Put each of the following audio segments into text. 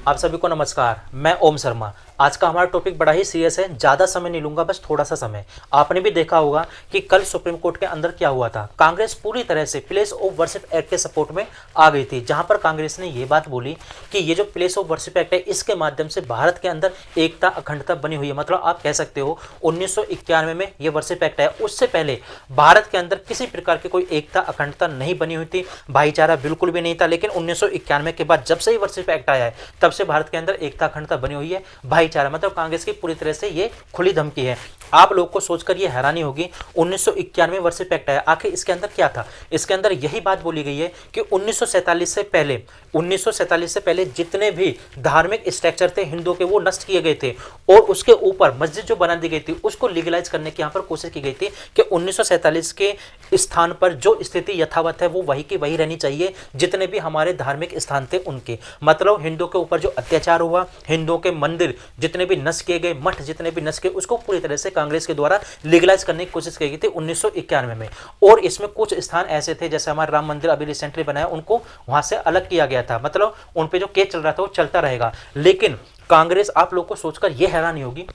आप सभी को नमस्कार। मैं ओम शर्मा। आज का हमारा टॉपिक बड़ा ही सीरियस है, ज़्यादा समय नहीं लूंगा, बस थोड़ा सा समय। आपने भी देखा होगा कि कल सुप्रीम कोर्ट के अंदर क्या हुआ था। कांग्रेस पूरी तरह से प्लेस ऑफ वर्शिप एक्ट के सपोर्ट में आ गई थी, जहां पर कांग्रेस ने ये बात बोली कि ये जो प्लेस ऑफ वर्शिप एक्ट है, इसके माध्यम से भारत के अंदर एकता अखंडता बनी हुई है। मतलब आप कह सकते हो 1991 में ये वर्शिप एक्ट है, उससे पहले भारत के अंदर किसी प्रकार की कोई एकता अखंडता नहीं बनी हुई थी, भाईचारा बिल्कुल भी नहीं था। लेकिन 1991 के बाद जब से ये वर्शिप एक्ट आया है, तब से भारत के अंदर एकता अखंडता बनी हुई है, भाईचारा। मतलब कांग्रेस की पूरी तरह से ये खुली धमकी है। आप लोग को सोचकर ये हैरानी होगी, 1991 वर्शिप एक्ट आया, आखिर इसके अंदर क्या था। इसके अंदर यही बात बोली गई है कि 1947 से पहले जितने भी धार्मिक स्ट्रक्चर थे हिंदुओं के, वो नष्ट किए गए थे, और उसके ऊपर मस्जिद जो बना दी गई थी उसको लीगलाइज करने की यहाँ पर कोशिश की गई थी कि 1947 के स्थान पर जो स्थिति यथावत है वो वही की वही रहनी चाहिए, जितने भी हमारे धार्मिक स्थान थे उनके। मतलब हिंदुओं के ऊपर जो अत्याचार हुआ, हिंदुओं के मंदिर जितने भी नष्ट किए गए, मठ जितने भी नष्ट किए, उसको पूरी तरह से कांग्रेस के द्वारा लीगलाइज करने की कोशिश की गई थी 1991 में। और इसमें कुछ स्थान ऐसे थे, जैसे हमारा राम मंदिर अभी रिसेंटली बनाया, उनको वहां से अलग किया गया था। मतलब उन पे जो केस चल रहा था वो चलता रहेगा। लेकिन कांग्रेस, आप लोग को सोचकर यह हैरानी होगी,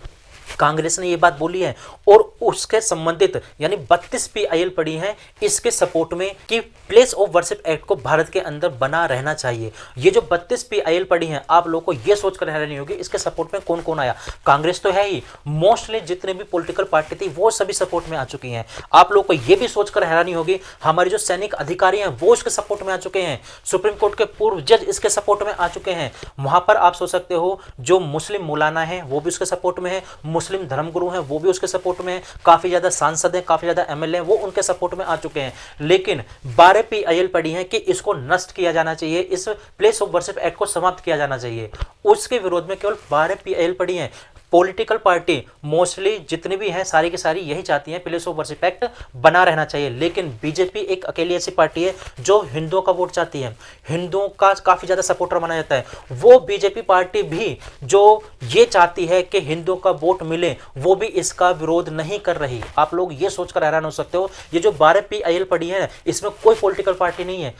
कांग्रेस ने यह बात बोली है और उसके संबंधित यानी 32 पीआईएल पड़ी हैं इसके सपोर्ट में कि प्लेस ऑफ वर्शिप एक्ट को भारत के अंदर बना रहना चाहिए। ये जो 32 पीआईएल पड़ी हैं, आप लोगों को यह सोचकर हैरानी होगी इसके सपोर्ट में कौन कौन आया। कांग्रेस तो है ही, मोस्टली जितने भी पॉलिटिकल पार्टी थी वो सभी सपोर्ट में आ चुकी हैं। आप लोग को यह भी सोचकर हैरानी होगी, हमारे जो सैनिक अधिकारी हैं वो इसके सपोर्ट में आ चुके हैं, सुप्रीम कोर्ट के पूर्व जज इसके सपोर्ट में आ चुके हैं। वहां पर आप सोच सकते हो जो मुस्लिम मौलाना है वो भी उसके सपोर्ट में है, मुस्लिम धर्मगुरु हैं वो भी उसके सपोर्ट में है, काफी ज्यादा सांसद हैं, काफी ज्यादा एमएलए हैं, वो उनके सपोर्ट में आ चुके हैं। लेकिन 12 पीआईएल पड़ी हैं कि इसको नष्ट किया जाना चाहिए, इस प्लेस ऑफ वर्शिप एक्ट को समाप्त किया जाना चाहिए। उसके विरोध में केवल 12 पीआईएल पड़ी हैं। पॉलिटिकल पार्टी मोस्टली जितनी भी हैं सारी की सारी यही चाहती हैं प्लेस ऑफ वर्शिप एक्ट बना रहना चाहिए। लेकिन बीजेपी एक अकेली ऐसी पार्टी है जो हिंदुओं का वोट चाहती है, हिंदुओं का काफी ज्यादा सपोर्टर माना जाता है। वो बीजेपी पार्टी भी जो ये चाहती है कि हिंदुओं का वोट मिले, वो भी इसका विरोध नहीं कर रही। आप लोग ये सोचकर हैरान हो सकते हो, ये जो 12 पीआईएल पड़ी है इसमें कोई पॉलिटिकल पार्टी नहीं है।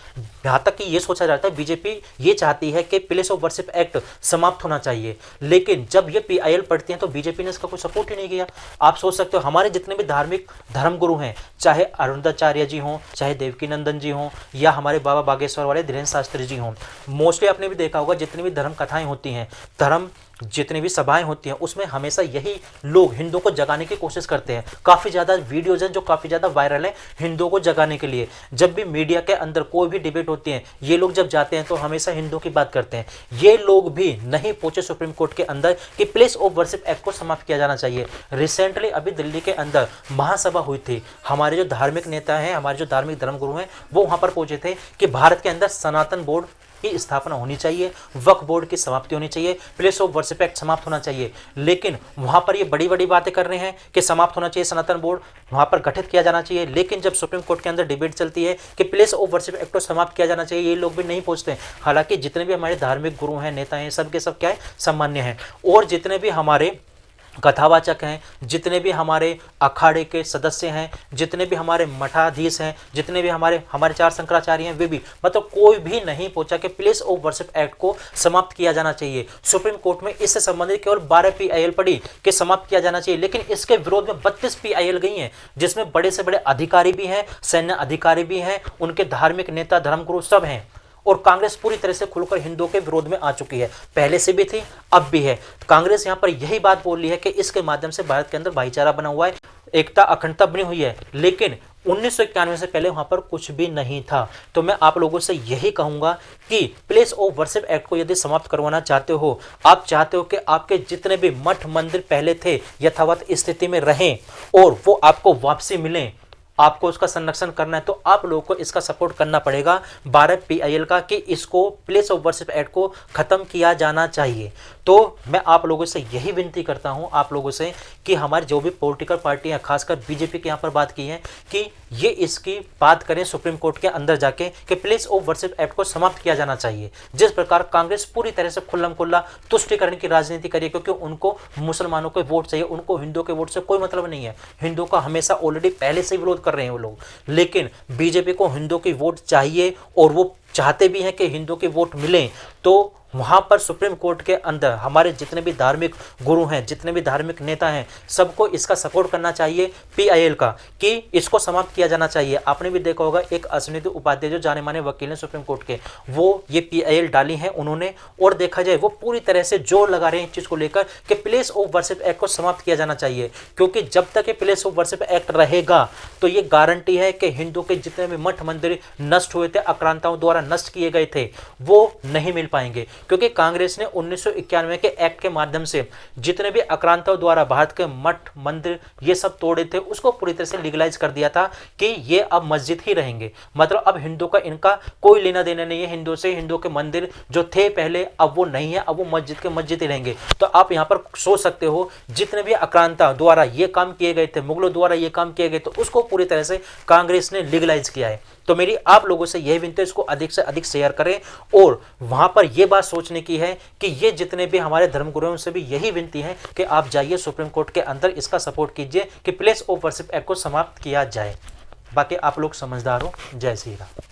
यहां तक कि ये सोचा जाता है बीजेपी ये चाहती है कि प्लेस ऑफ वर्शिप एक्ट समाप्त होना चाहिए। लेकिन जब ये पीआईएल पढ़ती हैं तो बीजेपी ने इसका कोई सपोर्ट ही नहीं किया। आप सोच सकते हो हमारे जितने भी धार्मिक धर्मगुरु हैं, चाहे अरुणाचार्य जी हों, चाहे देवकी नंदन जी हों, या हमारे बाबा बागेश्वर वाले धीरेन्द्र शास्त्री जी हों, मोस्टली आपने भी देखा होगा जितनी भी धर्म कथाएं होती हैं, धर्म जितनी भी सभाएं होती हैं, उसमें हमेशा यही लोग हिंदुओं को जगाने की कोशिश करते हैं। काफी ज्यादा वीडियोज हैं जो काफी ज्यादा वायरल है हिंदुओं को जगाने के लिए। जब भी मीडिया के अंदर कोई भी डिबेट होती है, ये लोग जब जाते हैं तो हमेशा हिंदुओं की बात करते हैं। ये लोग भी नहीं पहुंचे सुप्रीम कोर्ट के अंदर कि प्लेस ऑफ वर्शिप एक्ट को समाप्त किया जाना चाहिए। रिसेंटली अभी दिल्ली के अंदर महासभा हुई थी, हमारे जो धार्मिक नेता हैं, हमारे जो धार्मिक धर्मगुरु हैं, वो वहां पर पहुंचे थे कि भारत के अंदर सनातन बोर्ड की स्थापना होनी चाहिए, वक्फ बोर्ड की समाप्ति होनी चाहिए, प्लेस ऑफ वर्शिप एक्ट समाप्त होना चाहिए। लेकिन वहां पर ये बड़ी बड़ी बातें कर रहे हैं कि समाप्त होना चाहिए सनातन बोर्ड, वहां पर गठित किया जाना चाहिए। लेकिन जब सुप्रीम कोर्ट के अंदर डिबेट चलती है कि प्लेस ऑफ वर्शिप एक्ट को समाप्त किया जाना चाहिए, ये लोग भी नहीं पहुंचते। हालांकि जितने भी हमारे धार्मिक गुरु हैं, नेता हैं, सब के सब क्या है, सम्मान्य हैं। और जितने भी हमारे कथावाचक हैं, जितने भी हमारे अखाड़े के सदस्य हैं, जितने भी हमारे मठाधीश हैं, जितने भी हमारे चार शंकराचार्य हैं, वे भी, मतलब कोई भी नहीं पहुंचा कि प्लेस ऑफ वर्शिप एक्ट को समाप्त किया जाना चाहिए। सुप्रीम कोर्ट में इससे संबंधित केवल 12 पीआईएल पड़ी कि समाप्त किया जाना चाहिए, लेकिन इसके विरोध में 32 पीआईएल गई हैं, जिसमें बड़े से बड़े अधिकारी भी हैं, सैन्य अधिकारी भी हैं, उनके धार्मिक नेता धर्मगुरु सब हैं। और कांग्रेस पूरी तरह से खुलकर हिंदुओं के विरोध में आ चुकी है, पहले से भी थी, अब भी है। कांग्रेस यहां पर यही बात बोल रही है कि इसके माध्यम से भारत के अंदर भाईचारा बना हुआ है, एकता अखंडता बनी हुई है। लेकिन 1991 से पहले वहां पर कुछ भी नहीं था। तो मैं आप लोगों से यही कहूंगा कि प्लेस ऑफ वर्शिप एक्ट को यदि समाप्त करवाना चाहते हो, आप चाहते हो कि आपके जितने भी मठ मंदिर पहले थे यथावत स्थिति में रहें और वो आपको वापसी मिलें, आपको उसका संरक्षण करना है, तो आप लोगों को इसका सपोर्ट करना पड़ेगा 12 पीआईएल का कि इसको प्लेस ऑफ वर्शिप एक्ट को खत्म किया जाना चाहिए। तो मैं आप लोगों से यही विनती करता हूं आप लोगों से कि हमारी जो भी पॉलिटिकल पार्टियां, खासकर बीजेपी के यहाँ पर बात की है कि ये इसकी बात करें सुप्रीम कोर्ट के अंदर जाके कि प्लेस ऑफ वर्शिप एक्ट को समाप्त किया जाना चाहिए। जिस प्रकार कांग्रेस पूरी तरह से खुल्लम खुल्ला तुष्टिकरण की राजनीति करिए, क्योंकि उनको मुसलमानों के वोट चाहिए, उनको हिंदुओं के वोट से कोई मतलब नहीं है। हिंदुओं का हमेशा ऑलरेडी पहले से विरोध कर रहे हैं वो लोग, लेकिन बीजेपी को हिंदुओं की वोट चाहिए और वो चाहते भी हैं कि हिंदुओं के वोट मिलें। तो वहाँ पर सुप्रीम कोर्ट के अंदर हमारे जितने भी धार्मिक गुरु हैं, जितने भी धार्मिक नेता हैं, सबको इसका सपोर्ट करना चाहिए पीआईएल का, कि इसको समाप्त किया जाना चाहिए। आपने भी देखा होगा एक अश्विनी उपाध्याय जो जाने माने वकील हैं सुप्रीम कोर्ट के, वो ये पीआईएल डाली हैं उन्होंने, और देखा जाए वो पूरी तरह से जोर लगा रहे हैं इस चीज़ को लेकर कि प्लेस ऑफ वर्शिप एक्ट को समाप्त किया जाना चाहिए, क्योंकि जब तक ये प्लेस ऑफ वर्शिप एक्ट रहेगा तो ये गारंटी है कि हिंदू के जितने भी मठ मंदिर नष्ट हुए थे, आक्रांताओं द्वारा नष्ट किए गए थे, वो नहीं मिल पाएंगे। क्योंकि कांग्रेस ने 1991 के एक्ट के माध्यम से जितने भी आक्रांताओं द्वारा भारत के मठ मंदिर ये सब तोड़े थे, उसको पूरी तरह से लीगलाइज कर दिया था कि ये अब मस्जिद ही रहेंगे। मतलब अब हिंदू का इनका कोई लेना देना नहीं है हिंदू से। हिंदू के मंदिर जो थे पहले अब वो नहीं है, अब वो मस्जिद के मस्जिद ही रहेंगे। तो आप यहाँ पर सोच सकते हो जितने भी आक्रांता द्वारा ये काम किए गए थे, मुगलों द्वारा ये काम किए गए, तो उसको पूरी तरह से कांग्रेस ने लीगलाइज किया है। तो मेरी आप लोगों से यह विनती है, इसको अधिक से अधिक शेयर करें, और वहां पर यह बात सोचने की है कि ये जितने भी हमारे धर्मगुरुओं से भी यही विनती है कि आप जाइए सुप्रीम कोर्ट के अंदर, इसका सपोर्ट कीजिए कि प्लेस ऑफ वर्शिप एक्ट को समाप्त किया जाए। बाकी आप लोग समझदार हो। जय श्री राम।